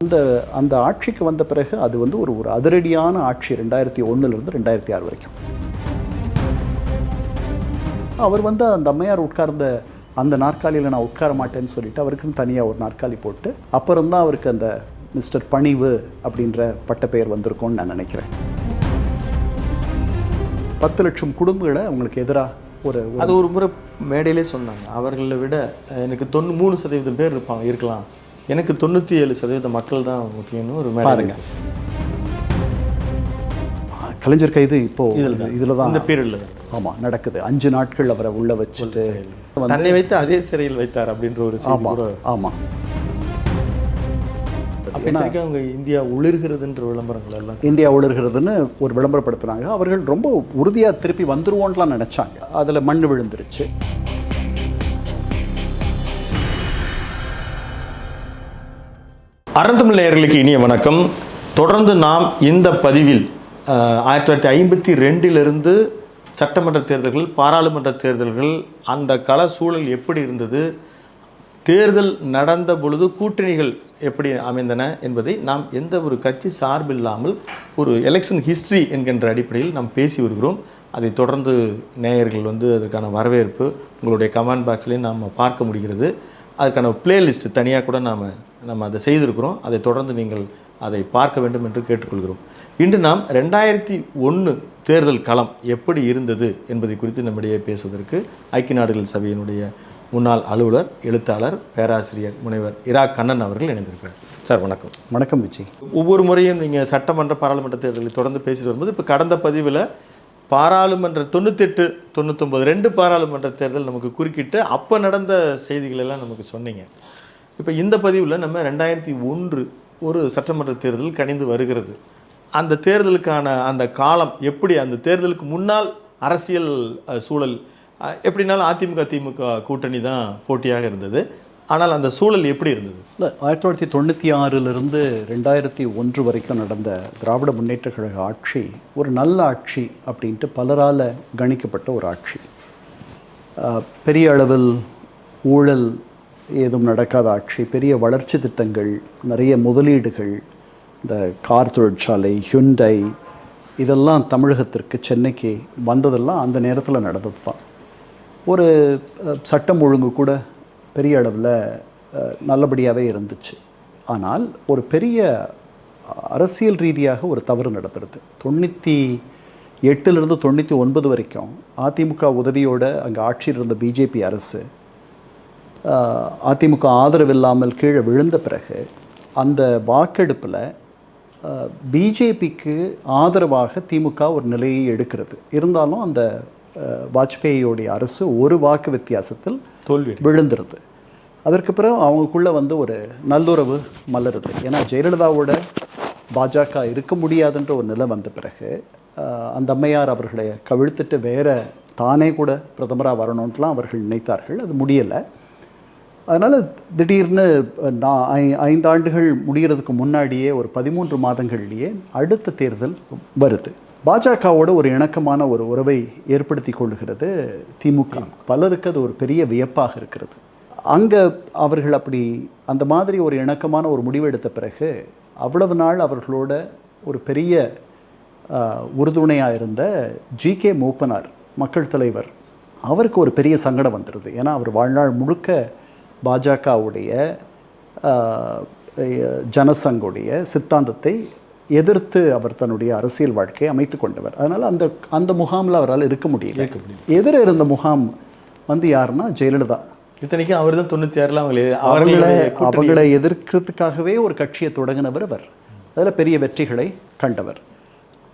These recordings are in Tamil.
அந்த அந்த ஆட்சிக்கு வந்த பிறகு அது வந்து ஒரு ஒரு அதிரடியான ஆட்சி 2001 2006 வரைக்கும். அவர் வந்து அந்த அம்மையார் உட்கார்ந்த அந்த நாற்காலியில் நான் உட்கார மாட்டேன்னு சொல்லிட்டு அவருக்குன்னு தனியாக ஒரு நாற்காலி போட்டு அப்புறம் தான் அவருக்கு அந்த மிஸ்டர் பணிவு அப்படின்ற பட்டப்பெயர் வந்திருக்கும்னு நான் நினைக்கிறேன். 10 லட்சம் குடும்பங்களை அவங்களுக்கு எதிராக அது ஒரு முறை மேடையிலே சொன்னாங்க. அவர்களை விட எனக்கு 93% பேர் இருக்கலாம், எனக்கு 97% மக்கள் தான் முக்கியம்னு ஒரு மேடைங்க. கலைஞர் கைது இப்போ இதில் தான் இந்த பீரியடில் தான் ஆமாம் நடக்குது. 5 நாட்கள் அவரை உள்ள வச்சுட்டு தன்னை வைத்து அதே சிறையில் வைத்தார் அப்படின்ற ஒரு ஆமாம். அப்படின்னாக்க அவங்க இந்தியா ஒளிர்கிறதுன்ற விளம்பரங்கள் எல்லாம் இந்தியா ஒளிர்கிறதுன்னு ஒரு விளம்பரப்படுத்துனாங்க. அவர்கள் ரொம்ப உறுதியாக திருப்பி வந்துருவோன்லாம் நினச்சாங்க. அதில் மண் விழுந்துருச்சு. அறந்தமிழ் நேயர்களுக்கு இனிய வணக்கம். தொடர்ந்து நாம் இந்த பதிவில் 1952 சட்டமன்ற தேர்தல்கள், பாராளுமன்ற தேர்தல்கள், அந்த கள சூழல் எப்படி இருந்தது, தேர்தல் நடந்த பொழுது கூட்டணிகள் எப்படி அமைந்தன என்பதை நாம் எந்த ஒரு கட்சி சார்பில்லாமல் ஒரு எலெக்ஷன் ஹிஸ்ட்ரி என்கின்ற அடிப்படையில் நாம் பேசி வருகிறோம். அதை தொடர்ந்து நேயர்கள் அதற்கான வரவேற்பு உங்களுடைய கமெண்ட் பாக்ஸ்லேயும் நாம் பார்க்க முடிகிறது. அதுக்கான பிளேலிஸ்ட் தனியாக கூட நம்ம அதை செய்திருக்கிறோம். அதை தொடர்ந்து நீங்கள் அதை பார்க்க வேண்டும் என்று கேட்டுக்கொள்கிறோம். இன்று நாம் 2001 தேர்தல் களம் எப்படி இருந்தது என்பதை குறித்து நம்மிடையே பேசுவதற்கு ஐக்கிய நாடுகள் சபையினுடைய முன்னாள் அலுவலர், எழுத்தாளர், பேராசிரியர் முனைவர் இரா கண்ணன் அவர்கள் இணைந்திருக்கிறார். சார் வணக்கம். வணக்கம் விஜய். ஒவ்வொரு முறையும் நீங்கள் சட்டமன்ற பாராளுமன்ற தேர்தலை தொடர்ந்து பேசிட்டு வரும்போது இப்போ கடந்த பதிவில் பாராளுமன்ற 98, 99 2 பாராளுமன்ற தேர்தல் நமக்கு குறுக்கிட்டு அப்போ நடந்த செய்திகள் எல்லாம் நமக்கு சொன்னீங்க. இப்போ இந்த பதிவில் நம்ம 2001 ஒரு சட்டமன்ற தேர்தல் கணிந்து வருகிறது. அந்த தேர்தலுக்கான அந்த காலம் எப்படி, அந்த தேர்தலுக்கு முன்னால் அரசியல் சூழல் எப்படினாலும் அதிமுக திமுக கூட்டணி தான் போட்டியாக இருந்தது. ஆனால் அந்த சூழல் எப்படி இருந்தது? இல்லை, 1996 2001 வரைக்கும் நடந்த திராவிட முன்னேற்ற கழக ஆட்சி ஒரு நல்ல ஆட்சி அப்படின்ட்டு பலரால் கணிக்கப்பட்ட ஒரு ஆட்சி. பெரிய அளவில் ஊழல் ஏதும் நடக்காத ஆட்சி, பெரிய வளர்ச்சி திட்டங்கள், நிறைய முதலீடுகள், இந்த கார் தொழிற்சாலை, ஹுண்டை, இதெல்லாம் தமிழகத்திற்கு, சென்னைக்கு வந்ததெல்லாம் அந்த நேரத்தில் நடந்தது தான். ஒரு சட்டம் ஒழுங்கு கூட பெரிய அளவில் நல்லபடியாகவே இருந்துச்சு. ஆனால் ஒரு பெரிய அரசியல் ரீதியாக ஒரு தவறு நடந்துருது. 98 99 வரைக்கும் அதிமுக உதவியோடு அங்கே ஆட்சியில் இருந்த பிஜேபி அரசு அதிமுக ஆதரவில்லாமல் கீழே விழுந்த பிறகு அந்த வாக்கெடுப்பில் பிஜேபிக்கு ஆதரவாக திமுக ஒரு நிலையை எடுக்கிறது. இருந்தாலும் அந்த வாஜ்பேயியோடைய அரசு ஒரு வாக்கு வித்தியாசத்தில் தோல்வி விழுந்துருது. அதற்கு பிறகு அவங்களுக்குள்ளே ஒரு நல்லுறவு மலருது. ஏன்னா ஜெயலலிதாவோட பாஜக இருக்க முடியாதுன்ற ஒரு நிலை வந்த பிறகு அந்த அம்மையார் அவர்களை கவிழ்த்துட்டு வேற தானே கூட பிரதமராக வரணுன்ட்டுலாம் அவர்கள் நினைத்தார்கள். அது முடியலை. அதனால் திடீர்னு 5 ஆண்டுகள் முடிகிறதுக்கு முன்னாடியே ஒரு 13 மாதங்கள்லேயே அடுத்த தேர்தல் வருது. பாஜகவோட ஒரு இணக்கமான ஒரு உறவை ஏற்படுத்தி கொள்ளுகிறது திமுக. பலருக்கு அது ஒரு பெரிய வியப்பாக இருக்கிறது. அங்கே அவர்கள் அப்படி அந்த மாதிரி ஒரு இணக்கமான ஒரு முடிவு எடுத்த பிறகு அவ்வளவு நாள் அவர்களோட ஒரு பெரிய உறுதுணையாக இருந்த ஜி.கே. மூப்பனார், மக்கள் தலைவர், அவருக்கு ஒரு பெரிய சங்கடம் வந்துடுது. ஏன்னா அவர் வாழ்நாள் முழுக்க பாஜகவுடைய ஜனசங்குடைய சித்தாந்தத்தை எதிர்த்து அவர் தன்னுடைய அரசியல் வாழ்க்கையை அமைத்து கொண்டவர். அதனால் அந்த முகாமில் அவரால் இருக்க முடியல. எதிர இருந்த முகாம் யாருன்னா ஜெயலலிதா. இத்தனைக்கும் அவர் தான் 96 அவர்களை எதிர்க்கிறதுக்காகவே ஒரு கட்சியை தொடங்கினவர் அவர். அதில் பெரிய வெற்றிகளை கண்டவர்.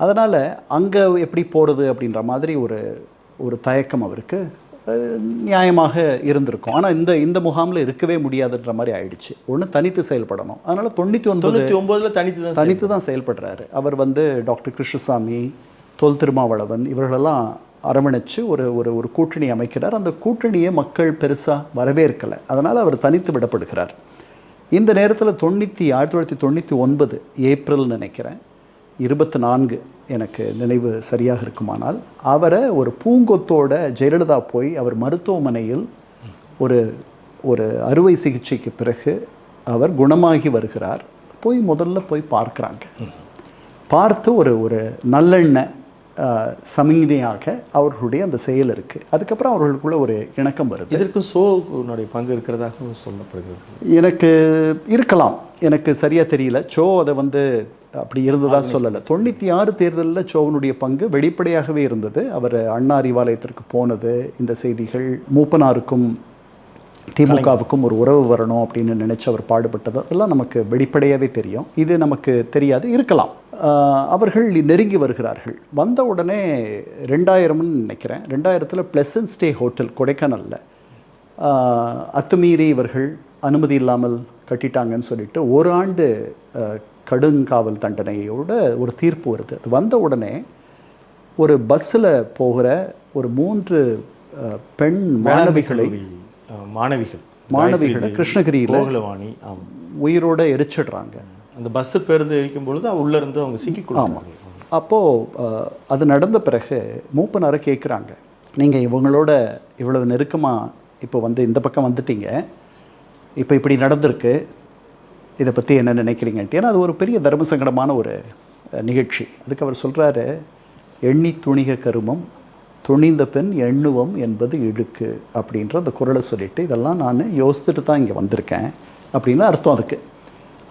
அதனால் அங்கே எப்படி போகிறது அப்படின்ற மாதிரி ஒரு தயக்கம் அவருக்கு நியாயமாக இருந்திருக்கும். ஆனால் இந்த முகாமில் இருக்கவே முடியாதுன்ற மாதிரி ஆயிடுச்சு. ஒன்று தனித்து செயல்படணும். அதனால் 99 தனித்து தான் செயல்படுறாரு. அவர் டாக்டர் கிருஷ்ணசாமி, தொல் திருமாவளவன் இவர்களெல்லாம் அரவணைச்சு ஒரு கூட்டணி அமைக்கிறார். அந்த கூட்டணியை மக்கள் பெருசாக வரவேற்கலை. அதனால் அவர் தனித்து விடப்படுகிறார். இந்த நேரத்தில் 1999 ஏப்ரல் நினைக்கிறேன் 24 எனக்கு நினைவு சரியாக இருக்குமானால், அவரை ஒரு பூங்கொத்தோட ஜெயலலிதா போய் அவர் மருத்துவமனையில் ஒரு அறுவை சிகிச்சைக்கு பிறகு அவர் குணமாகி வருகிறார். போய் முதல்ல போய் பார்க்குறாங்க. பார்த்து ஒரு ஒரு நல்லெண்ணெய் சமிக்ஞையாக அவர்களுடைய அந்த செயல் இருக்குது. அதுக்கப்புறம் அவர்களுக்குள்ள ஒரு இணக்கம் வருது. இதற்கு சோனுடைய பங்கு இருக்கிறதாக சொல்லப்படுகிறது. எனக்கு இருக்கலாம், எனக்கு சரியாக தெரியல. சோ அதை வந்து அப்படி இருந்ததாக சொல்லலை. 96 தேர்தலில் சோவனுடைய பங்கு வெளிப்படையாகவே இருந்தது. அவர் அண்ணா அறிவாலயத்திற்கு போனது, இந்த செய்திகள், மூப்பனாருக்கும் திமுகவுக்கும் ஒரு உறவு வரணும் அப்படின்னு நினச்சி அவர் பாடுபட்டது, அதெல்லாம் நமக்கு வெளிப்படையாகவே தெரியும். இது நமக்கு தெரியாது, இருக்கலாம். அவர்கள் நெருங்கி வருகிறார்கள். வந்த உடனே 2000ன்னு நினைக்கிறேன், 2000 ப்ளசன்ட் ஸ்டே ஹோட்டல் கொடைக்கானலில் அத்துமீறி இவர்கள் அனுமதி இல்லாமல் கட்டிட்டாங்கன்னு சொல்லிட்டு 1 ஆண்டு கடுங்காவல் தண்டனையோட ஒரு தீர்ப்பு வருது. அது வந்த உடனே ஒரு பஸ்ஸில் போகிற ஒரு 3 பெண் மாணவிகளை கிருஷ்ணகிரியில் உயிரோட எரிச்சிடுறாங்க. அந்த பஸ்ஸு பேருந்து எரிக்கும் பொழுது உள்ளேருந்து அவங்க சிக்கிக்கொள்ளாங்க. அப்போது அது நடந்த பிறகு மூப்பனாரை கேட்குறாங்க, நீங்கள் இவங்களோட இவ்வளவு நெருக்கமாக இப்போ வந்து இந்த பக்கம் வந்துட்டீங்க, இப்போ இப்படி நடந்திருக்கு, இதை பற்றி என்ன நினைக்கிறீங்கன்ட்டு. ஏன்னா அது ஒரு பெரிய தர்ம சங்கடமான ஒரு நிகழ்ச்சி. அதுக்கு அவர் சொல்கிறாரு, எண்ணி துணிக கருமம் துணிந்த பெண் எண்ணுவம் என்பது இழுக்கு அப்படின்ற அந்த குரலை சொல்லிவிட்டு, இதெல்லாம் நான் யோசித்துட்டு தான் இங்கே வந்திருக்கேன் அப்படின்னு அர்த்தம் அதுக்கு.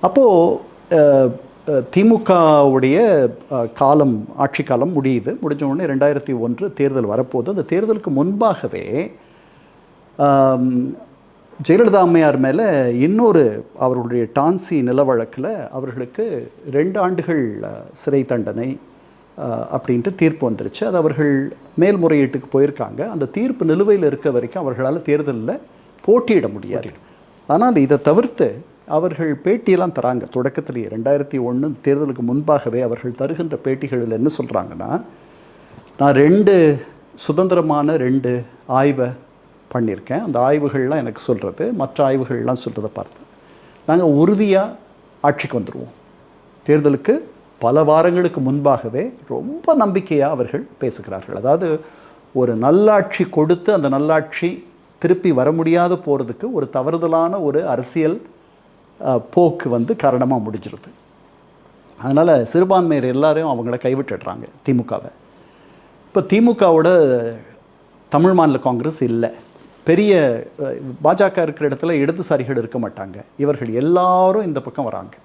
அப்போது திமுகவுடைய காலம், ஆட்சி காலம் முடியுது. முடிஞ்ச உடனே 2001 தேர்தல் வரப்போகுது. அந்த தேர்தலுக்கு முன்பாகவே ஜெயலலிதா அம்மையார் மேலே இன்னொரு அவர்களுடைய டான்சி நில வழக்கில் அவர்களுக்கு 2 ஆண்டுகள் சிறை தண்டனை அப்படின்ட்டு தீர்ப்பு வந்துருச்சு. அது அவர்கள் மேல்முறையீட்டுக்கு போயிருக்காங்க. அந்த தீர்ப்பு நிலுவையில் இருக்க வரைக்கும் அவர்களால் தேர்தலில் போட்டியிட முடியாது. ஆனால் இதை தவிர்த்து அவர்கள் பேட்டியெல்லாம் தராங்க. தொடக்கத்திலேயே 2001 தேர்தலுக்கு முன்பாகவே அவர்கள் தருகின்ற பேட்டிகளில் என்ன சொல்கிறாங்கன்னா, நான் 2 சுதந்திரமான 2 ஆய்வை பண்ணியிருக்கேன். அந்த ஆய்வுகள்லாம் எனக்கு சொல்கிறது, மற்ற ஆய்வுகள்லாம் சொல்கிறத பார்த்து நாங்கள் உறுதியாக ஆட்சிக்கு வந்துடுவோம். தேர்தலுக்கு பல வாரங்களுக்கு முன்பாகவே ரொம்ப நம்பிக்கையாக அவர்கள் பேசுகிறார்கள். அதாவது ஒரு நல்லாட்சி கொடுத்து அந்த நல்லாட்சி திருப்பி வர முடியாத போகிறதுக்கு ஒரு தவறுதலான ஒரு அரசியல் போக்கு வந்து காரணமாக முடிஞ்சிருது. அதனால் சிறுபான்மையர் எல்லாரையும் அவங்கள கைவிட்டுடுறாங்க திமுகவை. இப்போ திமுகவோட தமிழ் மாநில காங்கிரஸ் இல்லை. பெரிய பாஜக இருக்கிற இடத்துல இடதுசாரிகள் இருக்க மாட்டாங்க. இவர்கள் எல்லாரும் இந்த பக்கம் வராங்க,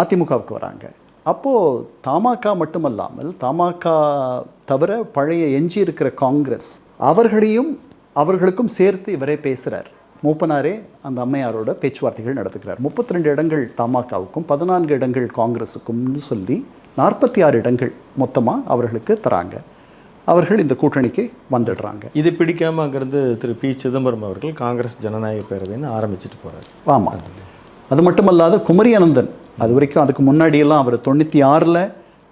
அதிமுகவுக்கு வராங்க. அப்போது தமாக மட்டுமல்லாமல் தமாக தவிர பழைய எஞ்சி இருக்கிற காங்கிரஸ் அவர்களுக்கும் சேர்த்து இவரே பேசுகிறார். மூப்பனாரே அந்த அம்மையாரோட பேச்சுவார்த்தைகள் நடத்துகிறார். 32 இடங்கள் தமாகவுக்கும் 14 இடங்கள் காங்கிரஸுக்கும்னு சொல்லி 46 இடங்கள் மொத்தமாக அவர்களுக்கு தராங்க. அவர்கள் இந்த கூட்டணிக்கு வந்துடுறாங்க. இது பிடிக்காம அங்கேருந்து திரு பி. சிதம்பரம் அவர்கள் காங்கிரஸ் ஜனநாயக பேரவைன்னு ஆரம்பிச்சுட்டு போகிறார். ஆமாம், அது மட்டுமல்லாத குமரி அனந்தன், அது வரைக்கும் அதுக்கு முன்னாடியெல்லாம் அவர் 96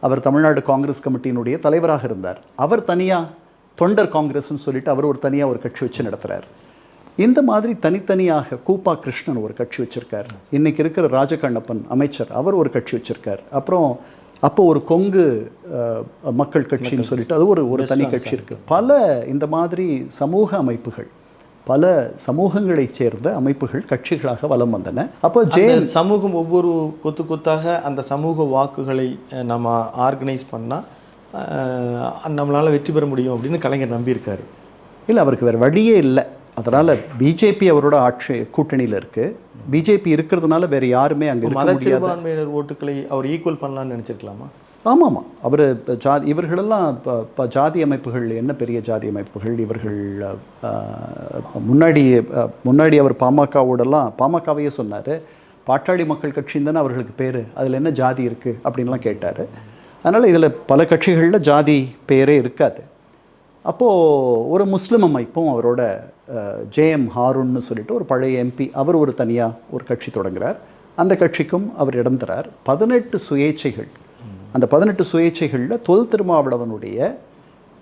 அவர் தமிழ்நாடு காங்கிரஸ் கமிட்டியினுடைய தலைவராக இருந்தார். அவர் தனியாக தொண்டர் காங்கிரஸ்ன்னு சொல்லிட்டு அவர் ஒரு கட்சி வச்சு நடத்துகிறார். இந்த மாதிரி தனித்தனியாக கூப்பா கிருஷ்ணன் ஒரு கட்சி வச்சுருக்கார். இன்றைக்கி இருக்கிற ராஜகண்ணப்பன் அமைச்சர், அவர் ஒரு கட்சி வச்சுருக்கார். அப்புறம் அப்போ ஒரு கொங்கு மக்கள் கட்சின்னு சொல்லிட்டு அது ஒரு தனி கட்சி இருக்குது. பல இந்த மாதிரி சமூக அமைப்புகள், பல சமூகங்களை சேர்ந்த அமைப்புகள் கட்சிகளாக வலம் வந்தன. அப்போ சமூகம் ஒவ்வொரு கொத்தாக அந்த சமூக வாக்குகளை நம்ம ஆர்கனைஸ் பண்ணால் நம்மளால் வெற்றி பெற முடியும் அப்படின்னு கலைஞர் நம்பியிருக்காரு. இல்லை, அவருக்கு வேறு வழியே இல்லை. அதனால் பிஜேபி அவரோட ஆட்சி கூட்டணியில் இருக்குது. பிஜேபி இருக்கிறதுனால வேறு யாருமே அங்கே மத சிறுபான்மையினர் ஓட்டுக்களை அவர் ஈக்குவல் பண்ணலான்னு நினச்சிருக்கலாமா? ஆமாம், அவர் இவர்களெல்லாம் இப்போ ஜாதி அமைப்புகள், என்ன பெரிய ஜாதி அமைப்புகள் இவர்கள். முன்னாடி அவர் பாமகவையே சொன்னார். பாட்டாளி மக்கள் கட்சின்னு தானே அவர்களுக்கு பேர், அதில் என்ன ஜாதி இருக்குது அப்படின்லாம் கேட்டார். அதனால் இதில் பல கட்சிகளில் ஜாதி பேரே இருக்காது. அப்போது ஒரு முஸ்லீம் அமைப்பும் அவரோட ஜேஎம் ஹாரூன்னு சொல்லிட்டு ஒரு பழைய எம்பி, அவர் ஒரு தனியாக ஒரு கட்சி தொடங்குகிறார். அந்த கட்சிக்கும் அவர் இடம் தரார். 18 சுயேட்சைகள். அந்த 18 சுயேட்சைகளில் தொல் திருமாவளவனுடைய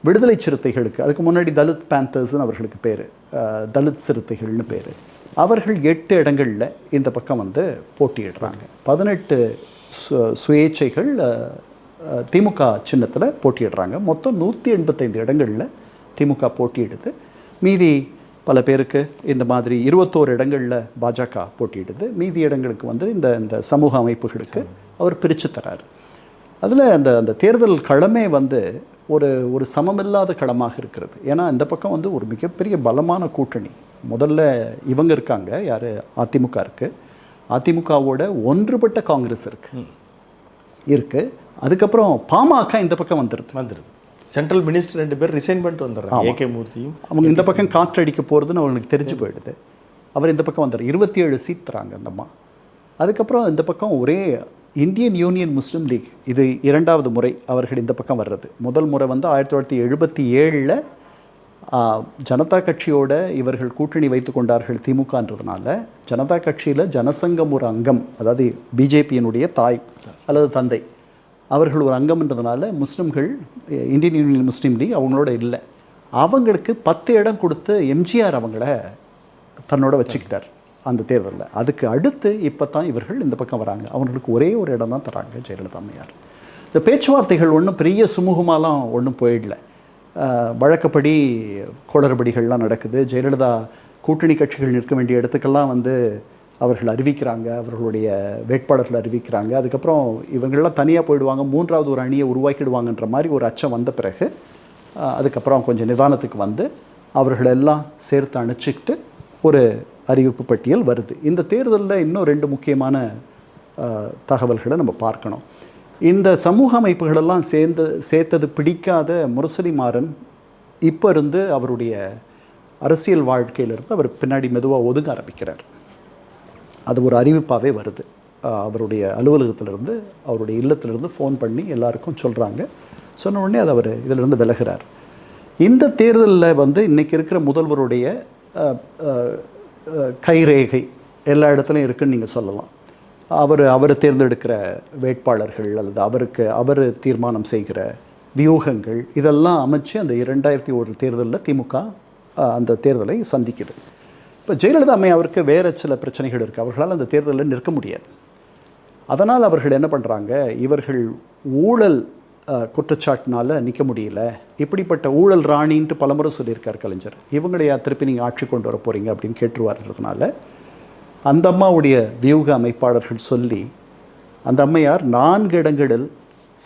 விடுதலை சிறுத்தைகளுக்கு, அதுக்கு முன்னாடி தலித் பேந்தர்ஸ்னு அவர்களுக்கு பேர், தலித் சிறுத்தைகள்னு பேர், அவர்கள் 8 இடங்களில் இந்த பக்கம் வந்து போட்டியிடுறாங்க. 18 சுயேட்சைகள் திமுக சின்னத்தில் போட்டியிடுறாங்க. மொத்தம் 185 இடங்களில் திமுக போட்டியிடுது. மீதி பல பேருக்கு இந்த மாதிரி 21 இடங்களில் பாஜக போட்டியிடுது. மீதி இடங்களுக்கு வந்து இந்த இந்த சமூக அமைப்புகளுக்கு அவர் பிரித்து தரார். அதில் அந்த அந்த தேர்தல் களமே வந்து ஒரு ஒரு சமமில்லாத களமாக இருக்கிறது. ஏன்னா இந்த பக்கம் வந்து ஒரு மிகப்பெரிய பலமான கூட்டணி. முதல்ல இவங்க இருக்காங்க, யார், அதிமுக இருக்குது. அதிமுகவோட ஒன்றுபட்ட காங்கிரஸ் இருக்குது. அதுக்கப்புறம் பாமக இந்த பக்கம் வந்துடுது. சென்ட்ரல் மினிஸ்டர் 2 பேர் ரிசைன் பண்ணிட்டு வந்துடுறாங்க. ஏகே மூர்த்தியும் அவங்க இந்த பக்கம் காற்றடிக்க போகிறதுன்னு அவங்களுக்கு தெரிஞ்சு போயிடுது. அவர் இந்த பக்கம் வந்துடுறார். 27 சீட் தராங்க அந்தம்மா. அதுக்கப்புறம் இந்த பக்கம் ஒரே இந்தியன் யூனியன் முஸ்லீம் லீக், இது 2வது முறை அவர்கள் இந்த பக்கம் வர்றது. முதல் முறை வந்து 1977 ஜனதா கட்சியோட இவர்கள் கூட்டணி வைத்து கொண்டார்கள் திமுகன்றதுனால. ஜனதா கட்சியில் ஜனசங்கம் ஒரு அங்கம், அதாவது பிஜேபியினுடைய தாய் அல்லது தந்தை, அவர்கள் ஒரு அங்கம்ன்றதுனால முஸ்லீம்கள், இந்தியன் யூனியன் முஸ்லீம் லீக் அவங்களோட இல்லை. அவங்களுக்கு 10 இடம் கொடுத்து எம்ஜிஆர் அவங்கள தன்னோட வச்சுக்கிட்டார் அந்த தேர்தலில். அதுக்கு அடுத்து இப்போ தான் இவர்கள் இந்த பக்கம் வராங்க. அவங்களுக்கு ஒரே ஒரு இடம் தான் தராங்க ஜெயலலிதா அம்மையார். இந்த பேச்சுவார்த்தைகள் ஒன்றும் பெரிய சுமூகமாலாம் ஒன்றும் போயிடல. வழக்கப்படி குளறுபடிகள்லாம் நடக்குது. ஜெயலலிதா கூட்டணி கட்சிகள் நிற்க வேண்டிய இடத்துக்கெல்லாம் வந்து அவர்கள் அறிவிக்கிறாங்க, அவர்களுடைய வேட்பாளர்கள் அறிவிக்கிறாங்க. அதுக்கப்புறம் இவங்கெல்லாம் தனியாக போயிடுவாங்க, 3வது ஒரு அணியை உருவாக்கிடுவாங்கன்ற மாதிரி ஒரு அச்சம் வந்த பிறகு அதுக்கப்புறம் கொஞ்சம் நிதானத்துக்கு வந்து அவர்களெல்லாம் சேர்த்து அணைச்சிக்கிட்டு ஒரு அறிவிப்பு பட்டியல் வருது. இந்த தேர்தலில் இன்னும் 2 முக்கியமான தகவல்களை நம்ம பார்க்கணும். இந்த சமூக அமைப்புகளெல்லாம் சேர்த்தது பிடிக்காத முரசொலி மாறன் இப்போ இருந்து அவருடைய அரசியல் வாழ்க்கையிலிருந்து அவர் பின்னாடி மெதுவாக ஒதுங்க ஆரம்பிக்கிறார். அது ஒரு அறிவிப்பாகவே வருது. அவருடைய அலுவலகத்திலிருந்து, அவருடைய இல்லத்திலிருந்து ஃபோன் பண்ணி எல்லாருக்கும் சொல்கிறாங்க. சொன்ன உடனே அது அவர் இதிலிருந்து விலகிறார். இந்த தேர்தலில் வந்து இன்றைக்கி இருக்கிற முதல்வருடைய கைரேகை எல்லா இடத்துலையும் இருக்குதுன்னு நீங்கள் சொல்லலாம். அவர் தேர்ந்தெடுக்கிற வேட்பாளர்கள் அல்லது அவர் தீர்மானம் செய்கிற வியூகங்கள் இதெல்லாம் அமைச்சு அந்த 2001 தேர்தலில் திமுக அந்த தேர்தலை சந்திக்குது. இப்போ ஜெயலலிதா அம்மை அவருக்கு வேறு சில பிரச்சனைகள் இருக்குது. அவர்களால் அந்த தேர்தலில் நிற்க முடியாது. அதனால் அவர்கள் என்ன பண்ணுறாங்க, இவர்கள் ஊழல் குற்றச்சாட்டினால் நிற்க முடியல, இப்படிப்பட்ட ஊழல் ராணின்ட்டு பலமுறை சொல்லியிருக்கார் கலைஞர், இவங்களையா திருப்பி நீங்கள் ஆட்சி கொண்டு வர போகிறீங்க அப்படின்னு கேட்டுருவார்ன்றதுனால அந்த அம்மாவுடைய வியூக அமைப்பாளர்கள் சொல்லி அந்த அம்மையார் 4 இடங்களில்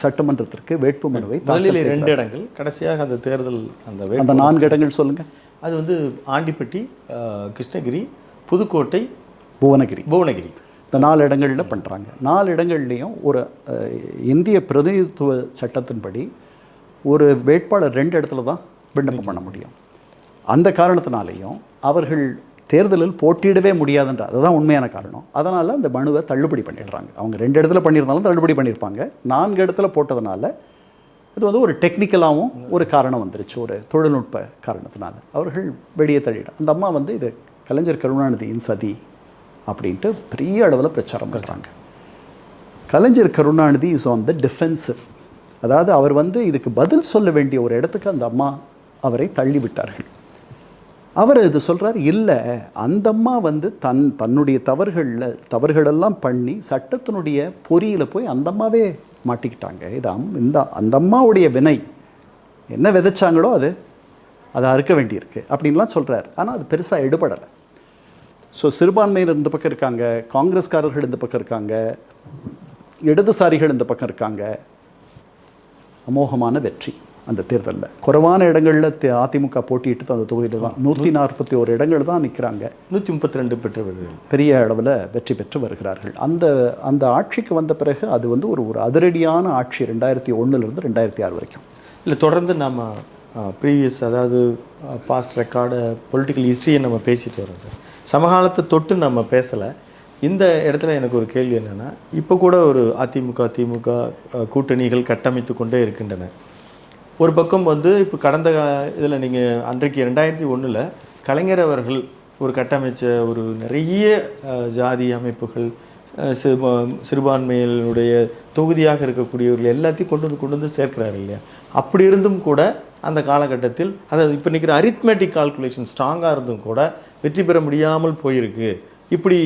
சட்டமன்றத்திற்கு வேட்புமனுவை 2 இடங்கள், கடைசியாக அந்த தேர்தல் அந்த 4 இடங்கள் சொல்லுங்கள். அது வந்து ஆண்டிப்பட்டி, கிருஷ்ணகிரி, புதுக்கோட்டை, புவனகிரி. இந்த 4 இடங்களில் பண்ணுறாங்க. 4 இடங்கள்லேயும் ஒரு இந்திய பிரதிநிதித்துவ சட்டத்தின்படி ஒரு வேட்பாளர் 2 இடத்துல தான் விண்ணப்பம் பண்ண முடியும். அந்த காரணத்தினாலேயும் அவர்கள் தேர்தலில் போட்டியிடவே முடியாதுன்ற அதுதான் உண்மையான காரணம். அதனால் அந்த மனுவை தள்ளுபடி பண்ணிடுறாங்க. அவங்க 2 இடத்துல பண்ணியிருந்தாலும் தள்ளுபடி பண்ணியிருப்பாங்க. 4 இடத்துல போட்டதுனால இது வந்து ஒரு டெக்னிக்கலாகவும் ஒரு காரணம் வந்துருச்சு, ஒரு தொழில்நுட்ப காரணத்தினால அவர்கள் வெளியே தள்ளிடும். அந்த அம்மா வந்து இது கலைஞர் கருணாநிதியின் சதி அப்படின்ட்டு பெரிய அளவில் பிரச்சாரம் பண்ணுறாங்க. Kalaignar Karunanidhi is on the defensive. அதாவது அவர் வந்து இதுக்கு பதில் சொல்ல வேண்டிய ஒரு இடத்துக்கு அந்த அம்மா அவரை தள்ளிவிட்டார்கள். அவர் இது சொல்கிறார், இல்லை அந்த அம்மா வந்து தன்னுடைய தவறுகளெல்லாம் பண்ணி சட்டத்தினுடைய பொறியில் போய் அந்த அம்மாவே மாட்டிக்கிட்டாங்க. இது அந்த அம்மாவுடைய வினை என்ன விதைச்சாங்களோ அதை அறுக்க வேண்டியிருக்கு அப்படின்லாம் சொல்கிறார். ஆனால் அது பெருசாக எடுபடலை. ஸோ சிறுபான்மையினர் இந்த பக்கம் இருக்காங்க, காங்கிரஸ்காரர்கள் இந்த பக்கம் இருக்காங்க, இடதுசாரிகள் இந்த பக்கம் இருக்காங்க. அமோகமான வெற்றி அந்த தேர்தலில். குறைவான இடங்களில் அதிமுக போட்டியிட்டு அந்த தொகுதியில் தான் 141 இடங்கள் தான் நிற்கிறாங்க. 132 பெற்றவர்கள் பெரிய அளவில் வெற்றி பெற்று வருகிறார்கள். அந்த ஆட்சிக்கு வந்த பிறகு அது வந்து ஒரு அதிரடியான ஆட்சி 2001லேருந்து 2006 வரைக்கும். இல்லை, தொடர்ந்து நம்ம ப்ரீவியஸ், அதாவது பாஸ்ட் ரெக்கார்டு பொலிட்டிக்கல் ஹிஸ்ட்ரியை நம்ம பேசிட்டு வரோம் சார். சமகாலத்தை தொட்டு நம்ம பேசலை. இந்த இடத்துல எனக்கு ஒரு கேள்வி என்னென்னா, இப்போ கூட ஒரு அதிமுக திமுக கூட்டணிகள் கட்டமைத்து கொண்டே இருக்கின்றன. ஒரு பக்கம் வந்து இப்போ கடந்த இதில் நீங்கள் அன்றைக்கு 2001 கலைஞர் அவர்கள் ஒரு கட்டமைச்ச ஒரு நிறைய ஜாதி அமைப்புகள், சிறுபான்மையினுடைய தொகுதியாக இருக்கக்கூடியவர்கள் எல்லாத்தையும் கொண்டு வந்து சேர்க்கிறாரு இல்லையா? அப்படி இருந்தும் கூட அந்த காலகட்டத்தில் அதாவது இப்போ நிற்கிற அரித்மெட்டிக் கால்குலேஷன் ஸ்ட்ராங்காக இருந்தும் கூட வெற்றி பெற முடியாமல் போயிருக்கு. இப்படி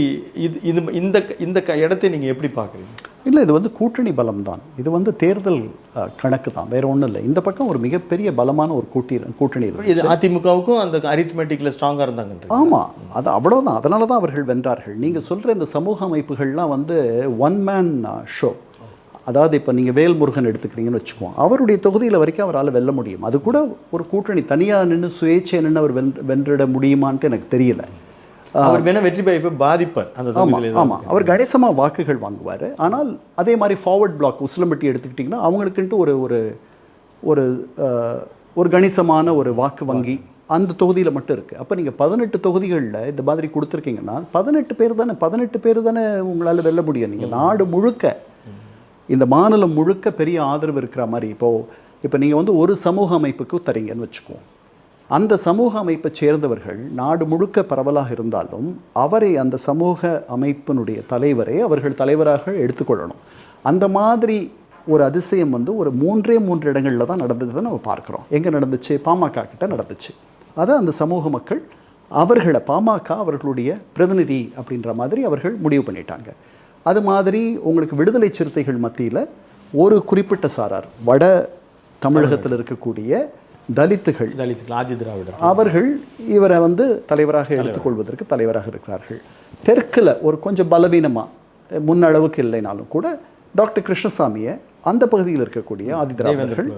இது இது இந்த இந்த இடத்தை நீங்கள் எப்படி பார்க்குறீங்க? இல்லை, இது வந்து கூட்டணி பலம் தான். இது வந்து தேர்தல் கணக்கு தான், வேற ஒன்றும் இல்லை. இந்த பக்கம் ஒரு மிகப்பெரிய பலமான ஒரு கூட்டணி இருக்கு. இது அதிமுகவுக்கும் அந்த அரித்மெட்டிக்கில் ஸ்ட்ராங்காக இருந்தாங்க. ஆமாம், அது அவ்வளோதான். அதனால தான் அவர்கள் வென்றார்கள். நீங்கள் சொல்கிற இந்த சமூக அமைப்புகள்லாம் வந்து ஒன் மேன் ஷோ. அதாவது இப்போ நீங்கள் வேல்முருகன் எடுத்துக்கிறீங்கன்னு வச்சுக்குவோம், அவருடைய தொகுதியில் வரைக்கும் அவரால் வெல்ல முடியும். அது கூட ஒரு கூட்டணி தனியாக நின்று சுயேட்சை நின்று அவர் வென்றிட முடியுமான்ட்டு எனக்கு தெரியல. அவர் வேணால் வெற்றி வாய்ப்பை பாதிப்பார் அந்த தொகுதியில். ஆமாம், அவர் கணிசமாக வாக்குகள் வாங்குவார். ஆனால் அதே மாதிரி ஃபார்வர்ட் பிளாக் உசிலம்பட்டி எடுத்துக்கிட்டிங்கன்னா அவங்களுக்குன்ட்டு ஒரு ஒரு ஒரு ஒரு கணிசமான ஒரு வாக்கு வங்கி அந்த தொகுதியில் மட்டும் இருக்குது. அப்போ நீங்கள் 18 தொகுதிகளில் இந்த மாதிரி கொடுத்துருக்கீங்கன்னா 18 பேர் தானே உங்களால் வெல்ல முடியும். நீங்கள் நாடு முழுக்க, இந்த மாநிலம் முழுக்க பெரிய ஆதரவு இருக்கிற மாதிரி இப்போ நீங்கள் வந்து ஒரு சமூக அமைப்புக்கு தரீங்கன்னு வச்சுக்குவோம். அந்த சமூக அமைப்பை சேர்ந்தவர்கள் நாடு முழுக்க பரவலாக இருந்தாலும் அவரை, அந்த சமூக அமைப்பினுடைய தலைவரை அவர்கள் தலைவராக எடுத்துக்கொள்ளணும். அந்த மாதிரி ஒரு அதிசயம் வந்து ஒரு 3 இடங்களில் தான் நடந்தது நம்ம பார்க்குறோம். எங்கே நடந்துச்சு? பாமக கிட்ட நடந்துச்சு. அதை அந்த சமூக மக்கள் அவர்களை, பாமக அவர்களுடைய பிரதிநிதி அப்படின்ற மாதிரி அவர்கள் முடிவு பண்ணிட்டாங்க. அது மாதிரி உங்களுக்கு விடுதலை சிறுத்தைகள் மத்தியில் ஒரு குறிப்பிட்ட சாரார், வட தமிழகத்தில் இருக்கக்கூடிய தலித்துகள், ஆதி திராவிடர், அவர்கள் இவரை வந்து தலைவராக எடுத்துக்கொள்வதற்கு தலைவராக இருக்கிறார்கள். தெற்கில் ஒரு கொஞ்சம் பலவீனமாக, முன்னளவுக்கு இல்லைனாலும் கூட டாக்டர் கிருஷ்ணசாமியை அந்த பகுதியில் இருக்கக்கூடிய ஆதி திராவிடர்கள்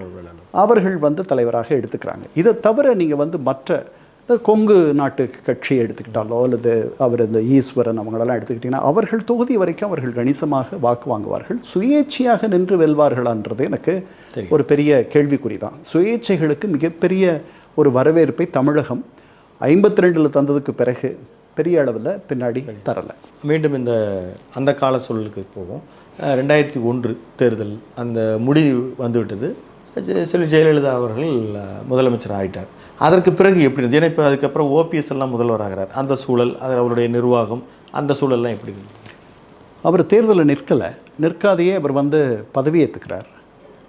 அவர்கள் வந்து தலைவராக எடுத்துக்கிறாங்க. இதை தவிர நீங்கள் வந்து மற்ற கொங்கு நாட்டு கட்சியை எடுத்துக்கிட்டாலோ அல்லது அவர் இந்த ஈஸ்வரன் அவங்களெல்லாம் எடுத்துக்கிட்டிங்கன்னா அவர்கள் தொகுதி வரைக்கும் அவர்கள் கணிசமாக வாக்கு வாங்குவார்கள். சுயேட்சையாக நின்று வெல்வார்களான்றது எனக்கு ஒரு பெரிய கேள்விக்குறி தான். சுயேட்சைகளுக்கு மிகப்பெரிய ஒரு வரவேற்பை தமிழகம் 52 தந்ததுக்கு பிறகு பெரிய அளவில் பின்னாடி தரலை. மீண்டும் அந்த கால சூழலுக்கு போவோம். 2001 தேர்தல் அந்த முடிவு வந்துவிட்டது. ஜெயலலிதா அவர்கள் முதலமைச்சர் ஆகிட்டார். அதற்கு பிறகு எப்படி இருந்தது? ஏன்னா இப்போ அதுக்கப்புறம் ஓபிஎஸ் எல்லாம் முதல்வர் ஆகிறார். அந்த சூழல், அது அவருடைய நிர்வாகம், அந்த சூழல்லாம் எப்படி இருந்தது? அவர் தேர்தலில் நிற்காதையே அவர் வந்து பதவி ஏற்றுக்கிறார்.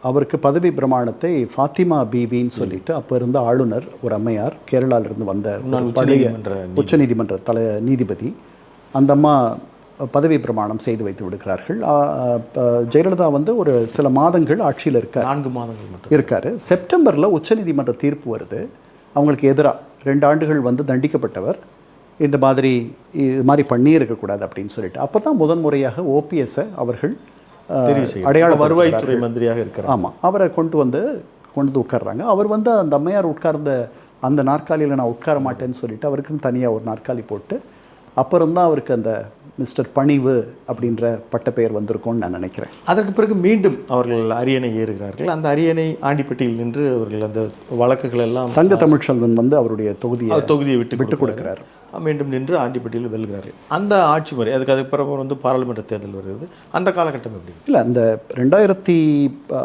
அவருக்கு பதவி பிரமாணத்தை ஃபாத்திமா பீவின்னு சொல்லிட்டு அப்போ இருந்த ஆளுநர், ஒரு அம்மையார், கேரளாவிலிருந்து வந்த பழைய உச்சநீதிமன்ற நீதிபதி, அந்த அம்மா பதவி பிரமாணம் செய்து வைத்து விடுகிறார்கள். ஜெயலலிதா வந்து ஒரு சில மாதங்கள் ஆட்சியில் இருக்கார். 4 மாதங்கள் மட்டும் இருக்கார். செப்டம்பரில் உச்சநீதிமன்ற தீர்ப்பு வருது. அவங்களுக்கு எதிராக 2 ஆண்டுகள் வந்து தண்டிக்கப்பட்டவர் இந்த மாதிரி பண்ணியே இருக்கக்கூடாது அப்படின்னு சொல்லிட்டு அப்போ தான் முதன்முறையாக ஓபிஎஸ்ஸை அவர்கள் அடையாள வருவாய்த்துறை மந்திரியாக இருக்கிறார். ஆமாம், அவரை கொண்டு வந்து உட்கார்றாங்க. அவர் வந்து அந்த அம்மையார் உட்கார்ந்த அந்த நாற்காலியில் நான் உட்கார மாட்டேன்னு சொல்லிட்டு அவருக்குன்னு தனியாக ஒரு நாற்காலி போட்டு அப்புறம் தான் அவருக்கு அந்த மிஸ்டர் பணிவு அப்படின்ற பட்டப்பெயர் வந்திருக்கும்னு நான் நினைக்கிறேன். அதற்கு பிறகு மீண்டும் அவர்கள் அரியணை ஏறுகிறார்கள். அந்த அரியணை ஆண்டிப்பட்டியில் நின்று அவர்கள் அந்த வழக்குகள் எல்லாம் தங்க தமிழ்ச்செல்வன் வந்து அவருடைய தொகுதியை விட்டு கொடுக்கிறார். மீண்டும் நின்று ஆண்டிப்பட்டியில் வெல்கிறார்கள். அந்த ஆட்சி முறை, அதுக்கு பிறகு வந்து பாராளுமன்ற தேர்தல் வருகிறது. அந்த காலகட்டம் எப்படி? இல்லை, அந்த 2000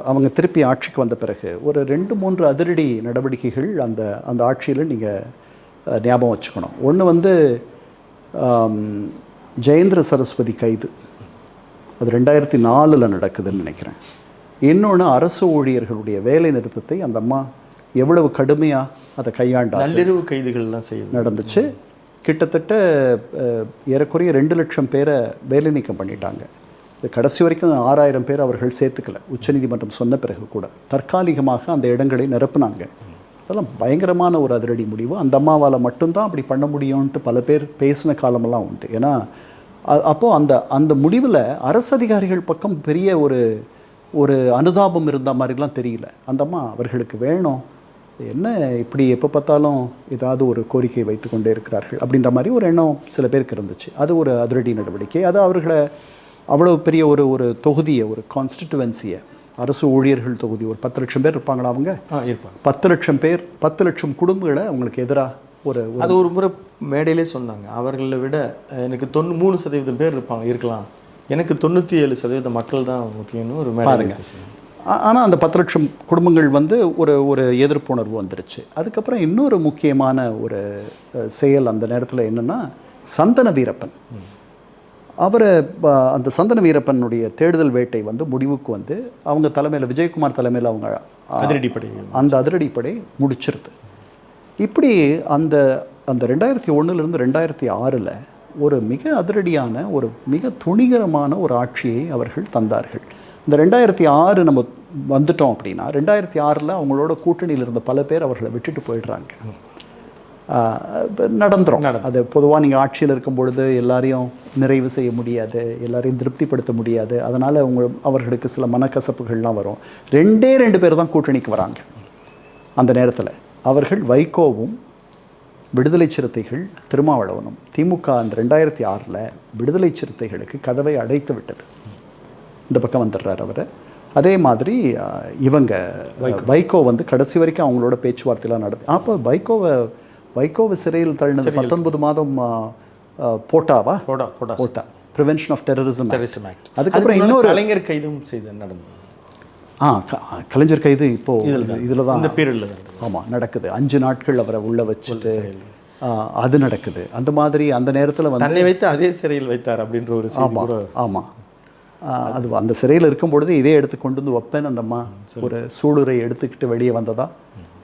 அவங்க திருப்பி ஆட்சிக்கு வந்த பிறகு ஒரு 2-3 அதிரடி நடவடிக்கைகள் அந்த ஆட்சியில் நீங்கள் ஞாபகம் வச்சுக்கணும். ஒன்று வந்து ஜெயேந்திர சரஸ்வதி கைது, அது 2004 நடக்குதுன்னு நினைக்கிறேன். இன்னொன்று அரசு ஊழியர்களுடைய வேலை நிறுத்தத்தை அந்த அம்மா எவ்வளவு கடுமையாக அதை கையாண்டாங்க. நள்ளிரவு கைதுகள்லாம் நடந்துச்சு. கிட்டத்தட்ட ஏறக்குறைய 2 லட்சம் பேரை வேலை நீக்கம் பண்ணிட்டாங்க. இது கடைசி வரைக்கும் 6000 பேர் அவர்கள் சேர்த்துக்கல. உச்சநீதிமன்றம் சொன்ன பிறகு கூட தற்காலிகமாக அந்த இடங்களை நிரப்புனாங்க. அதெல்லாம் பயங்கரமான ஒரு அதிரடி முடிவு. அந்த அம்மாவால் மட்டும்தான் அப்படி பண்ண முடியும்ன்ட்டு பல பேர் பேசின காலமெல்லாம் உண்டு. ஏன்னா அப்போது அந்த முடிவில் அரசு அதிகாரிகள் பக்கம் பெரிய ஒரு அனுதாபம் இருந்த மாதிரிலாம் தெரியல. அந்த அம்மா அவர்களுக்கு வேணும், என்ன இப்படி எப்போ பார்த்தாலும் ஏதாவது ஒரு கோரிக்கை வைத்து கொண்டே இருக்கிறார்கள் அப்படின்ற மாதிரி ஒரு எண்ணம் சில பேருக்கு இருந்துச்சு. அது ஒரு அதிரடி நடவடிக்கை. அது அவர்களை அவ்வளோ பெரிய ஒரு தொகுதியை, ஒரு கான்ஸ்டிடுவன்சியை, அரசு ஊழியர்கள் தொகுதி, ஒரு 10 லட்சம் பேர் இருப்பாங்களா அவங்க? இருப்பாங்க. 10 லட்சம் பேர், 10 லட்சம் குடும்பங்களை அவங்களுக்கு எதிராக அது ஒரு முறை மேடையிலே சொன்னாங்க. அவர்களை விட எனக்கு 93% பேர் இருக்கலாம், எனக்கு 97% மக்கள் தான் முக்கியம்னு ஒரு மேடைங்க. ஆனால் அந்த 10 லட்சம் குடும்பங்கள் வந்து ஒரு எதிர்ப்புணர்வு வந்துருச்சு. அதுக்கப்புறம் இன்னொரு முக்கியமான ஒரு செயல் அந்த நேரத்தில் என்னென்னா, சந்தன வீரப்பன் அந்த சந்தன வீரப்பனுடைய தேடுதல் வேட்டை வந்து முடிவுக்கு வந்து அவங்க தலைமையில், விஜயகுமார் தலைமையில் அவங்க அதிரடிப்படை முடிச்சிருது. இப்படி அந்த 2001 2006 ஒரு மிக அதிரடியான ஒரு மிக துணிகரமான ஒரு ஆட்சியை அவர்கள் தந்தார்கள். இந்த 2006 நம்ம வந்துட்டோம் அப்படின்னா 2006 அவங்களோட கூட்டணியில் இருந்த பல பேர் அவர்களை விட்டுட்டு போயிடுறாங்க. நடந்துரும். அது பொதுவாக நீங்கள் ஆட்சியில் இருக்கும் பொழுது எல்லாரையும் நிறைவு செய்ய முடியாது, எல்லாரையும் திருப்திப்படுத்த முடியாது. அதனால் அவர்களுக்கு சில மனக்கசப்புகள்லாம் வரும். 2 பேர் தான் கூட்டணிக்கு வராங்க அந்த நேரத்தில். அவர்கள் வைகோவும் விடுதலை சிறுத்தைகள் திருமாவளவனும். திமுக அந்த 2006 விடுதலை சிறுத்தைகளுக்கு கதவை அடைத்து விட்டது. இந்த பக்கம் வந்துடுறார் அவர். அதே மாதிரி இவங்க வைகோ வந்து கடைசி வரைக்கும் அவங்களோட பேச்சுவார்த்தையெல்லாம் நடந்து. அப்போ வைகோவை சிறையில் தள்ளினது 19 மாதம் போட்டா ப்ரிவென்ஷன் ஆஃப் டெரரிசம் ஆக்ட். அதுக்கப்புறம் இன்னொரு கலைஞர் கைதும் செய்து நடந்தது. கலைஞர் கைது இப்போ இதில் தான் இந்த பீரியடில் ஆமாம் நடக்குது. 5 நாட்கள் அவரை உள்ளே வச்சுட்டு அது நடக்குது. அந்த மாதிரி அந்த நேரத்தில் வந்து தன்னை வைத்து அதே சிறையில் வைத்தார் அப்படின்ற ஒரு ஆமாம் அது அந்த சிறையில் இருக்கும் பொழுது இதே எடுத்து கொண்டு வந்து வைப்பேன் அந்த அம்மா ஒரு சூளுரை எடுத்துக்கிட்டு வெளியே வந்ததா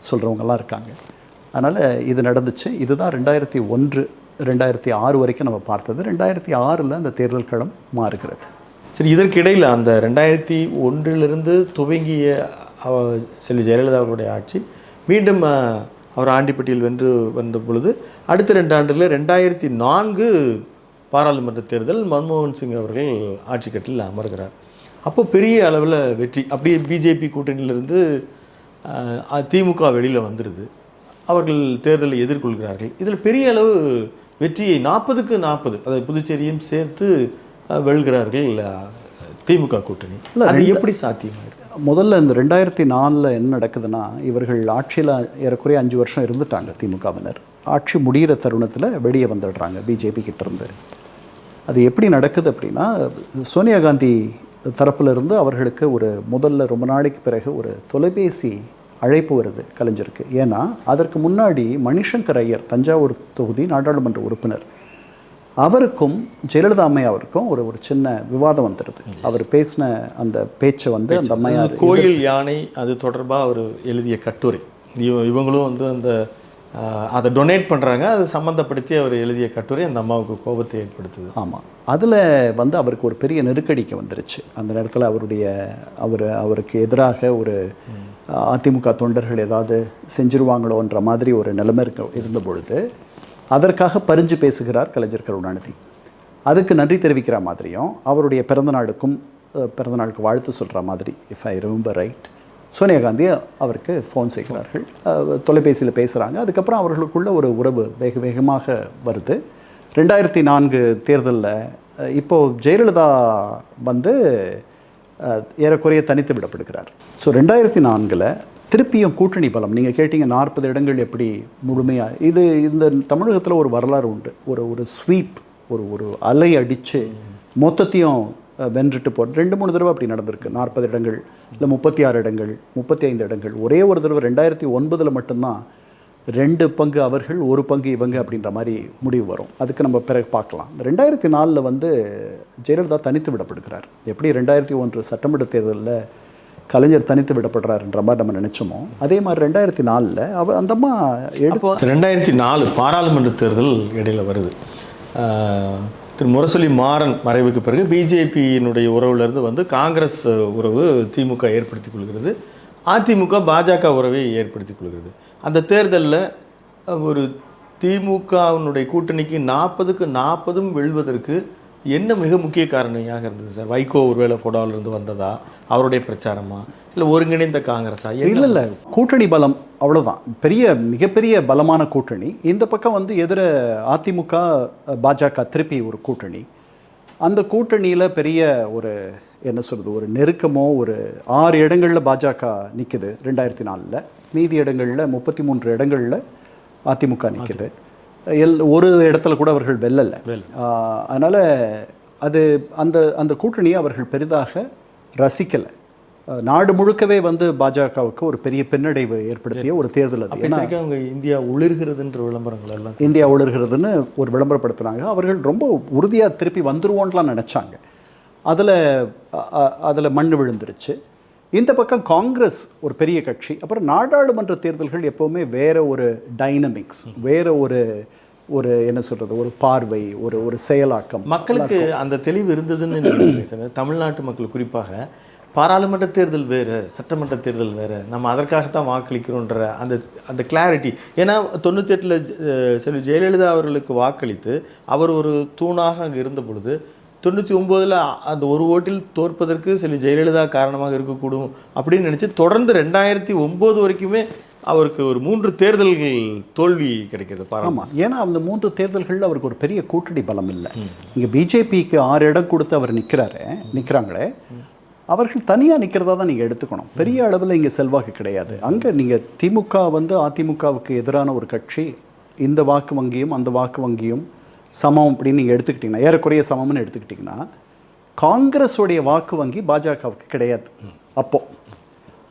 சொல்கிறவங்கலாம் இருக்காங்க. அதனால் இது நடந்துச்சு. இதுதான் 2001 2006 வரைக்கும் நம்ம பார்த்தது. 2006 அந்த தேர்தல் களம் மாறுகிறது. சரி, இதற்கிடையில் அந்த 2001 துவங்கிய செல்வி ஜெயலலிதா அவர்களுடைய ஆட்சி மீண்டும் அவர் ஆண்டிப்பட்டியில் வென்று வந்த பொழுது அடுத்த 2 ஆண்டுகளில் 2004 பாராளுமன்ற தேர்தல் மன்மோகன் சிங் அவர்கள் ஆட்சி கட்டில் அமர்கிறார். அப்போ பெரிய அளவில் வெற்றி. அப்படியே பிஜேபி கூட்டணியிலிருந்து திமுக வெளியில் வந்துடுது. அவர்கள் தேர்தலை எதிர்கொள்கிறார்கள். இதில் பெரிய அளவு வெற்றியை 40க்கு 40 அதாவது புதுச்சேரியும் சேர்த்து வெல்கிறார்கள் திமுக கூட்டணி. அது எப்படி சாத்தியமாயிருக்கு? முதல்ல இந்த 2004 என்ன நடக்குதுன்னா, இவர்கள் ஆட்சியில் ஏறக்குறைய 5 வருஷம் இருந்துட்டாங்க திமுகவினர். ஆட்சி முடிகிற தருணத்தில் வெளியே வந்துடுறாங்க பிஜேபி கிட்டேருந்து. அது எப்படி நடக்குது அப்படின்னா, சோனியா காந்தி தரப்பிலிருந்து அவர்களுக்கு முதல்ல ரொம்ப நாளைக்கு பிறகு ஒரு தொலைபேசி அழைப்பு வருது கலைஞருக்கு. ஏன்னா அதற்கு முன்னாடி மணிசங்கர் ஐயர் தஞ்சாவூர் தொகுதி நாடாளுமன்ற உறுப்பினர், அவருக்கும் ஜெயலலிதா அம்மையாருக்கும் ஒரு சின்ன விவாதம் வந்துடுது. அவர் பேசின அந்த பேச்சை வந்து அந்த அம்மையார் கோயில் யானை அது தொடர்பாக அவர் எழுதிய கட்டுரை, இவங்களும் வந்து அதை டொனேட் பண்ணுறாங்க, அதை சம்மந்தப்படுத்தி அவர் எழுதிய கட்டுரை அந்த அம்மாவுக்கு கோபத்தை ஏற்படுத்துது. ஆமாம், அதில் வந்து அவருக்கு ஒரு பெரிய நெருக்கடிக்கு வந்துருச்சு. அந்த நேரத்தில் அவருக்கு எதிராக அதிமுக தொண்டர்கள் ஏதாவது செஞ்சிருவாங்களோன்ற மாதிரி ஒரு நிலைமை இருந்த பொழுது அதற்காக பரிஞ்சு பேசுகிறார் கலைஞர் கருணாநிதி. அதுக்கு நன்றி தெரிவிக்கிற மாதிரியும் அவருடைய பிறந்தநாளுக்கு வாழ்த்து சொல்கிற மாதிரி, if I remember right, Sonia Gandhi அவருக்கு ஃபோன் செய்கிறார்கள், தொலைபேசியில் பேசுகிறாங்க. அதுக்கப்புறம் அவர்களுக்குள்ள ஒரு உறவு வேக வேகமாக வருது. 2004 தேர்தலில் இப்போது ஜெயலலிதா வந்து ஏறக்குறைய தனித்து விடப்படுகிறார். ஸோ 2004 திருப்பியும் கூட்டணி பலம். நீங்கள் கேட்டீங்க 40 இடங்கள் எப்படி முழுமையாக, இந்த தமிழகத்தில் ஒரு வரலாறு உண்டு. ஒரு ஸ்வீப், ஒரு அலை அடித்து மொத்தத்தையும் வென்றுட்டு போகிற 2-3 தடவை அப்படி நடந்திருக்கு. 40 இடங்கள் இல்லை 36 இடங்கள் 35 இடங்கள். ஒரே ஒரு தடவை 2009 மட்டும்தான் 2 பங்கு அவர்கள் 1 பங்கு இவங்க அப்படின்ற மாதிரி முடிவு வரும். அதுக்கு நம்ம பிறகு பார்க்கலாம். 2004 வந்து ஜெயலலிதா தனித்து விடப்படுகிறார். எப்படி 2001 சட்டமன்ற தேர்தலில் கலைஞர் தனித்து விடப்படுறாருன்ற மாதிரி நம்ம நினச்சோமோ, அதே மாதிரி 2004 அந்த அம்மா 2004 பாராளுமன்ற தேர்தல் இடையில் வருது. திரு முரசொலி மாறன் மறைவுக்கு பிறகு பிஜேபியினுடைய உறவுலேருந்து வந்து காங்கிரஸ் உறவு திமுக ஏற்படுத்தி கொள்கிறது. அதிமுக பாஜக உறவை ஏற்படுத்தி கொள்கிறது. அந்த தேர்தலில் ஒரு திமுகவினுடைய கூட்டணிக்கு 40க்கு 40 வெல்வதற்கு என்ன மிக முக்கிய காரணியாக இருந்தது சார்? வைகோ ஒருவேளை போடாவிலிருந்து வந்ததா, அவருடைய பிரச்சாரமா, இல்லை ஒருங்கிணைந்த காங்கிரஸா? இல்லை, கூட்டணி பலம் அவ்வளோதான். மிகப்பெரிய பலமான கூட்டணி. இந்த பக்கம் வந்து எதிர அதிமுக பாஜக திருப்பி ஒரு கூட்டணி. அந்த கூட்டணியில் பெரிய ஒரு நெருக்கமோ, 6 இடங்களில் பாஜக நிற்குது 2004. மீதி இடங்களில் 33 இடங்களில் அதிமுக நிற்குது. ஒரு இடத்துல கூட அவர்கள் வெல்லலை. அதனால் அந்த கூட்டணியை அவர்கள் பெரிதாக ரசிக்கலை. நாடு முழுக்கவே வந்து பாஜகவுக்கு ஒரு பெரிய பின்னடைவு ஏற்படுத்திய ஒரு தேர்தல் அது. ஏன்னா அவங்க இந்தியா ஒளிர்கிறதுன்ற விளம்பரங்கள் எல்லாம் இந்தியா ஒளிர்கிறதுன்னு ஒரு விளம்பரப்படுத்துனாங்க. அவர்கள் ரொம்ப உறுதியாக திருப்பி வந்துருவோன்லாம் நினச்சாங்க. அதில் மண் விழுந்துருச்சு. இந்த பக்கம் காங்கிரஸ் ஒரு பெரிய கட்சி. அப்புறம் நாடாளுமன்ற தேர்தல்கள் எப்போவுமே வேறு ஒரு டைனமிக்ஸ், வேறு ஒரு என்ன சொல்கிறது, ஒரு பார்வை, ஒரு செயலாக்கம். மக்களுக்கு அந்த தெளிவு இருந்ததுன்னு நினைக்கிறேன் சார். தமிழ்நாட்டு மக்கள் குறிப்பாக பாராளுமன்ற தேர்தல் வேறு, சட்டமன்ற தேர்தல் வேறு, நம்ம அதற்காகத்தான் வாக்களிக்கிறோன்ற அந்த அந்த கிளாரிட்டி. ஏன்னா 98ல் செல்வி ஜெயலலிதா அவர்களுக்கு வாக்களித்து அவர் ஒரு தூணாக அங்கே இருந்த பொழுது 99ல் அந்த ஒரு ஓட்டில் தோற்பதற்கு செல்வி ஜெயலலிதா காரணமாக இருக்கக்கூடும் அப்படின்னு நினச்சி தொடர்ந்து 2009 வரைக்குமே அவருக்கு ஒரு 3 தேர்தல்கள் தோல்வி கிடைக்கிறது. ஆமாம், ஏன்னா அந்த 3 தேர்தல்களில் அவருக்கு ஒரு பெரிய கூட்டணி பலம் இல்லை. இங்கே பிஜேபிக்கு 6 இடம் கொடுத்து அவர் நிற்கிறாங்களே, அவர்கள் தனியாக நிற்கிறதா தான் நீங்கள் எடுத்துக்கணும். பெரிய அளவில் இங்கே செல்வாக்கு கிடையாது. அங்கே நீங்கள் திமுக அதிமுகவுக்கு எதிரான ஒரு கட்சி, இந்த வாக்கு வங்கியும் அந்த வாக்கு வங்கியும் சமம் அப்படின்னு நீங்கள் எடுத்துக்கிட்டிங்கன்னா, ஏறக்குறைய சமம்னு எடுத்துக்கிட்டிங்கன்னா, காங்கிரஸுடைய வாக்கு வங்கி பாஜகவுக்கு கிடையாது அப்போது.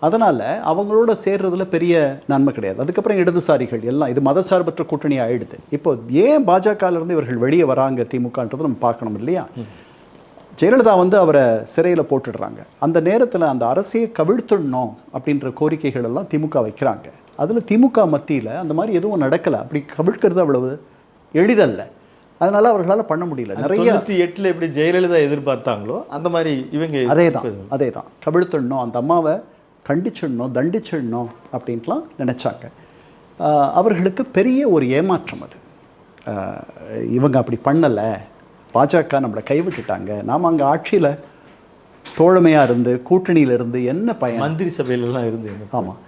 அதனால் அவங்களோட சேர்றதுல பெரிய நன்மை கிடையாது. அதுக்கப்புறம் இடதுசாரிகள் எல்லாம் இது மதசார்பற்ற கூட்டணி ஆகிடுது. இப்போ ஏன் பாஜகவிலேருந்து இவர்கள் வெளியே வராங்க திமுகன்றது நம்ம பார்க்கணும் இல்லையா? ஜெயலலிதா அவரை சிறையில் போட்டுடுறாங்க. அந்த நேரத்தில் அந்த அரசையை கவிழ்த்துடணும் அப்படின்ற கோரிக்கைகள் எல்லாம் திமுக வைக்கிறாங்க. அதில் திமுக மத்தியில் அந்த மாதிரி எதுவும் நடக்கலை. அப்படி கவிழ்க்கிறது அவ்வளவு எளிதல்ல. அதனால் அவர்களால் பண்ண முடியல. நிறைய 98ல் எப்படி ஜெயலலிதா எதிர்பார்த்தாங்களோ அந்த மாதிரி இவங்க அதே தான் கவிழ்த்துடணும், அந்த அம்மாவை கண்டிச்சிடணும், தண்டிச்சிடணும் அப்படின்ட்டுலாம் நினச்சாங்க. அவர்களுக்கு பெரிய ஒரு ஏமாற்றம் அது. இவங்க அப்படி பண்ணலை, பாஜக நம்மளை கைவிட்டுட்டாங்க, நாம் அங்கே ஆட்சியில் தோழமையாக இருந்து கூட்டணியில் இருந்து என்ன பயன், மந்திரி சபையிலலாம் இருந்து. ஆமாம்,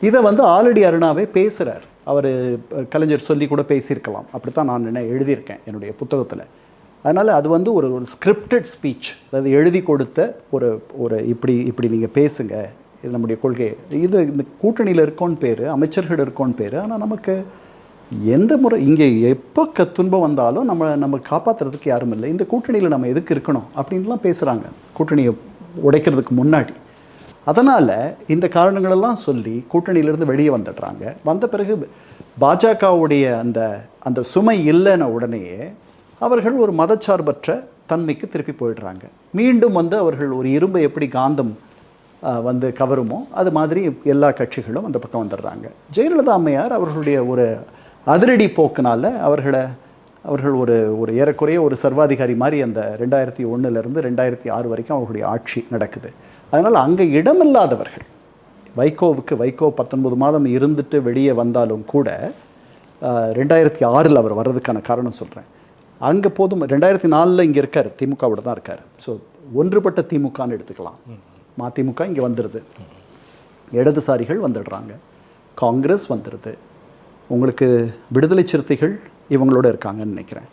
இதை ஆல்ரெடி அருணாவே பேசுகிறார். அவர் கலைஞர் சொல்லி கூட பேசியிருக்கலாம், அப்படித்தான் நான் எழுதியிருக்கேன் என்னுடைய புத்தகத்தில். அதனால் அது ஒரு ஸ்கிரிப்டட் ஸ்பீச், அதாவது எழுதி கொடுத்த ஒரு இப்படி நீங்கள் பேசுங்க, இது நம்முடைய கொள்கை, இது இந்த கூட்டணியில் இருக்கோன்னு பேர், அமைச்சர்கள் இருக்கோன்னு பேர். ஆனால் நமக்கு எந்த முறை இங்கே எப்போ துன்பம் வந்தாலும் நம்ம காப்பாற்றுறதுக்கு யாரும் இல்லை, இந்த கூட்டணியில் நம்ம எதுக்கு இருக்கணும் அப்படின்லாம் பேசுகிறாங்க கூட்டணியை உடைக்கிறதுக்கு முன்னாடி. அதனால் இந்த காரணங்களெல்லாம் சொல்லி கூட்டணியிலேருந்து வெளியே வந்துடுறாங்க. வந்த பிறகு பாஜகவுடைய அந்த சுமை இல்லைன்ன உடனேயே அவர்கள் ஒரு மதச்சார்பற்ற தன்மைக்கு திருப்பி போயிடுறாங்க. மீண்டும் அவர்கள் ஒரு இரும்பை எப்படி காந்தம் கவருமோ அது மாதிரி எல்லா கட்சிகளும் அந்த பக்கம் வந்துடுறாங்க. ஜெயலலிதா அம்மையார் அவர்களுடைய ஒரு அதிரடி போக்குனால் அவர்கள் ஒரு ஏறக்குறைய ஒரு சர்வாதிகாரி மாதிரி அந்த 2001லேருந்து 2006 வரைக்கும் அவர்களுடைய ஆட்சி நடக்குது. அதனால் அங்கே இடமில்லாதவர்கள், வைகோ 19 மாதம் இருந்துட்டு வெளியே வந்தாலும் கூட 2006 அவர் வர்றதுக்கான காரணம் சொல்கிறேன். அங்கே போதும் 2004 இங்கே இருக்கார், திமுகவோட தான் இருக்கார். ஸோ ஒன்றுபட்ட திமுகன்னு எடுத்துக்கலாம். மதிமுக இங்கே வந்துடுது, இடதுசாரிகள் வந்துடுறாங்க, காங்கிரஸ் வந்துடுது, உங்களுக்கு விடுதலை சிறுத்தைகள் இவங்களோட இருக்காங்கன்னு நினைக்கிறேன்.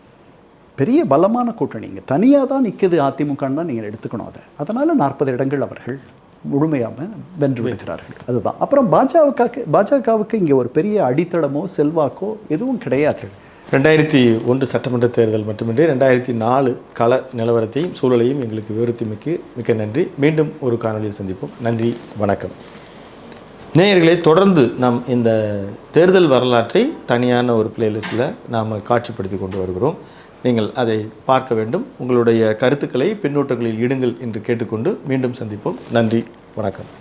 பெரிய பலமான கூட்டணி இங்கே தனியாக தான் நிற்குது அதிமுகன்னு தான் நீங்கள் எடுத்துக்கணும் அதை. அதனால் 40 இடங்கள் அவர்கள் முழுமையாக வென்று விடுகிறார்கள். அதுதான். அப்புறம் பாஜகவுக்கு இங்கே ஒரு பெரிய அடித்தளமோ செல்வாக்கோ எதுவும் கிடையாது. 2001 சட்டமன்ற தேர்தல் மட்டுமின்றி 2004 கள நிலவரத்தையும் சூழலையும் எங்களுக்கு விவரித்தமைக்கு மிக்க நன்றி. மீண்டும் ஒரு காணொலியில் சந்திப்போம். நன்றி, வணக்கம். நேயர்களே, தொடர்ந்து நாம் இந்த தேர்தல் வரலாற்றை தனியான ஒரு பிளேலிஸ்ட்டில் நாம் காட்சிப்படுத்தி கொண்டு வருகிறோம். நீங்கள் அதை பார்க்க வேண்டும். உங்களுடைய கருத்துக்களை பின்னூட்டங்களில் இடுங்கள் என்று கேட்டுக்கொண்டு மீண்டும் சந்திப்போம். நன்றி, வணக்கம்.